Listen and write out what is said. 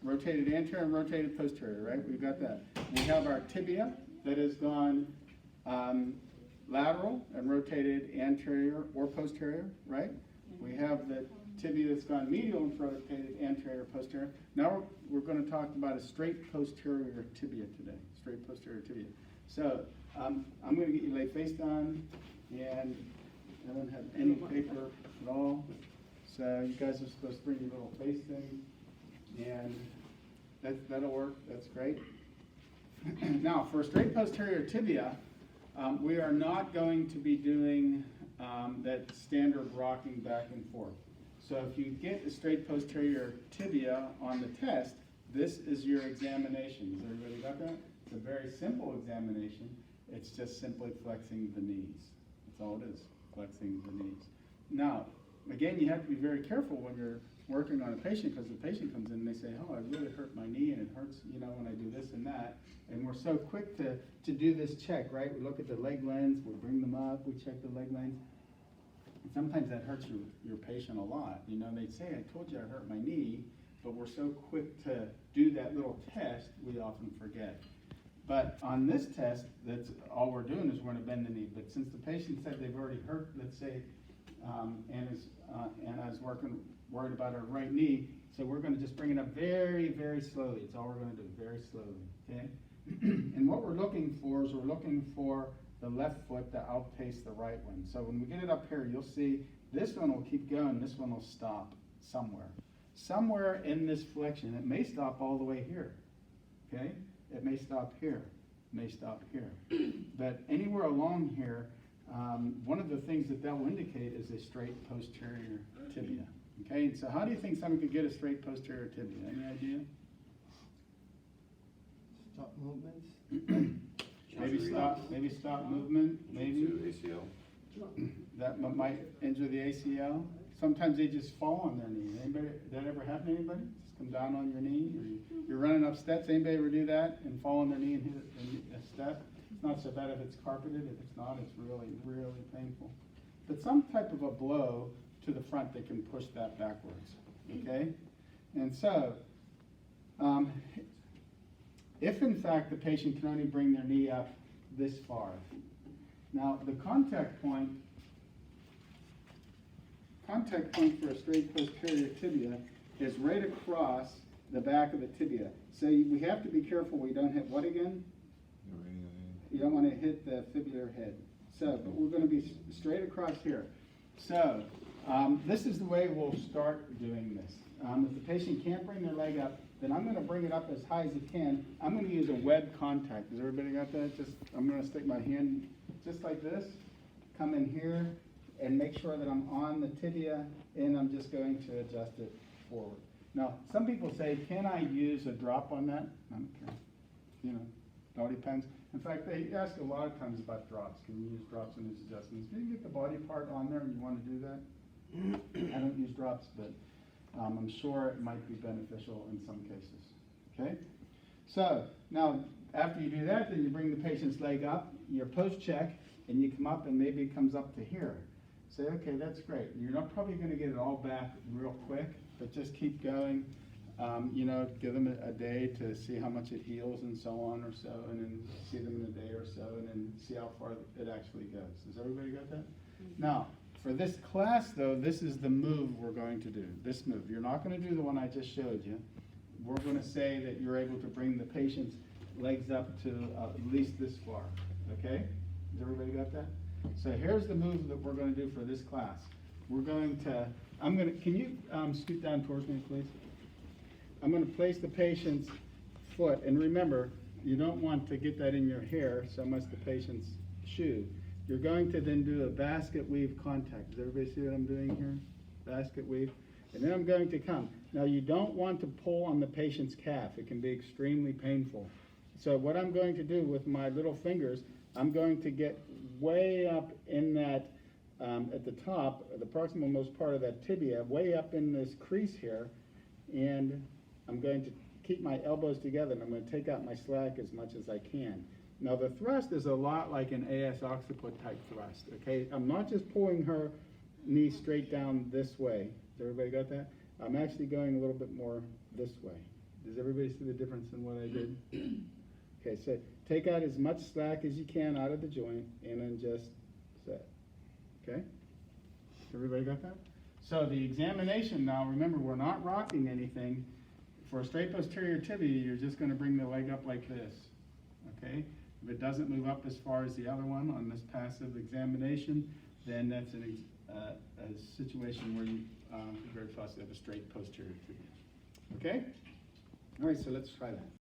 rotated anterior and rotated posterior, right? We've got that. We have our tibia that has gone lateral and rotated anterior or posterior, right? We have the tibia that's gone medial and rotated anterior, posterior. Now we're going to talk about a straight posterior tibia today, straight posterior tibia. So I'm going to get you lay face down, and I don't have any paper at all. So you guys are supposed to bring your little face thing, and that'll work. That's great. Now for a straight posterior tibia, we are not going to be doing that standard rocking back and forth. So if you get a straight posterior tibia on the test, this is your examination. Has everybody got that? It's a very simple examination. It's just simply flexing the knees. That's all it is, flexing the knees. Now, again, you have to be very careful when you're working on a patient, because the patient comes in and they say, oh, I really hurt my knee and it hurts, you know, when I do this and that. And we're so quick to do this check, right? We look at the leg lengths, we bring them up, we check the leg lengths. And sometimes that hurts your patient a lot. You know, they'd say, I told you I hurt my knee, but we're so quick to do that little test, we often forget. But on this test, that's all we're doing is we're going to bend the knee. But since the patient said they've already hurt, let's say, Anna's worried about her right knee, so we're going to just bring it up very, very slowly. It's all we're going to do, very slowly, okay? And what we're looking for is we're looking for the left foot to outpace the right one. So when we get it up here, you'll see this one will keep going, this one will stop somewhere. Somewhere in this flexion, it may stop all the way here, okay? It may stop here, may stop here. But anywhere along here, one of the things that will indicate is a straight posterior tibia. Okay, and so how do you think someone could get a straight posterior tibia? Any idea? Stop movements. maybe stop movement, maybe. ACL. That might injure the ACL. Sometimes they just fall on their knee. Anybody, that ever happen to anybody? Just come down on your knee, or you're running up steps. Anybody ever do that and fall on their knee and hit a step? It's not so bad if it's carpeted. If it's not, it's really, really painful. But some type of a blow to the front that can push that backwards, okay? And so, if in fact the patient can only bring their knee up this far, now the contact point for a straight posterior tibia is right across the back of the tibia. So we have to be careful we don't hit what again? You don't want to hit the fibular head. So, but we're going to be straight across here. So, this is the way we'll start doing this. If the patient can't bring their leg up, then I'm going to bring it up as high as it can. I'm going to use a web contact. Has everybody got that? I'm going to stick my hand just like this, come in here, and make sure that I'm on the tibia, and I'm just going to adjust it forward. Now, some people say, can I use a drop on that? I don't care. You know, it all depends. In fact, they ask a lot of times about drops. Can you use drops in these adjustments? Can you get the body part on there and you want to do that? I don't use drops, but I'm sure it might be beneficial in some cases. Okay? So, now, after you do that, then you bring the patient's leg up, your post check, and you come up and maybe it comes up to here. Say, okay, that's great. You're not probably going to get it all back real quick, but just keep going. You know, give them a day to see how much it heals and so on or so, and then see them in a day or so, and then see how far it actually goes. Has everybody got that? Mm-hmm. Now, for this class, though, this is the move we're going to do, this move. You're not going to do the one I just showed you. We're going to say that you're able to bring the patient's legs up to at least this far, okay? Has everybody got that? So here's the move that we're going to do for this class. We're going to, can you scoot down towards me, please? I'm going to place the patient's foot, and remember, you don't want to get that in your hair so much the patient's shoe. You're going to then do a basket weave contact. Does everybody see what I'm doing here? Basket weave. And then I'm going to come. Now you don't want to pull on the patient's calf. It can be extremely painful. So what I'm going to do with my little fingers, I'm going to get way up in that, at the top, the proximal most part of that tibia, way up in this crease here, and I'm going to keep my elbows together, and I'm going to take out my slack as much as I can. Now the thrust is a lot like an AS occiput type thrust, okay? I'm not just pulling her knee straight down this way. Has everybody got that? I'm actually going a little bit more this way. Does everybody see the difference in what I did? Okay, so take out as much slack as you can out of the joint and then just set. Okay? Everybody got that? So the examination now, remember, we're not rocking anything. For a straight posterior tibia, you're just going to bring the leg up like this. Okay? If it doesn't move up as far as the other one on this passive examination, then that's a situation where you very possibly have a straight posterior tibia. Okay? All right, so let's try that.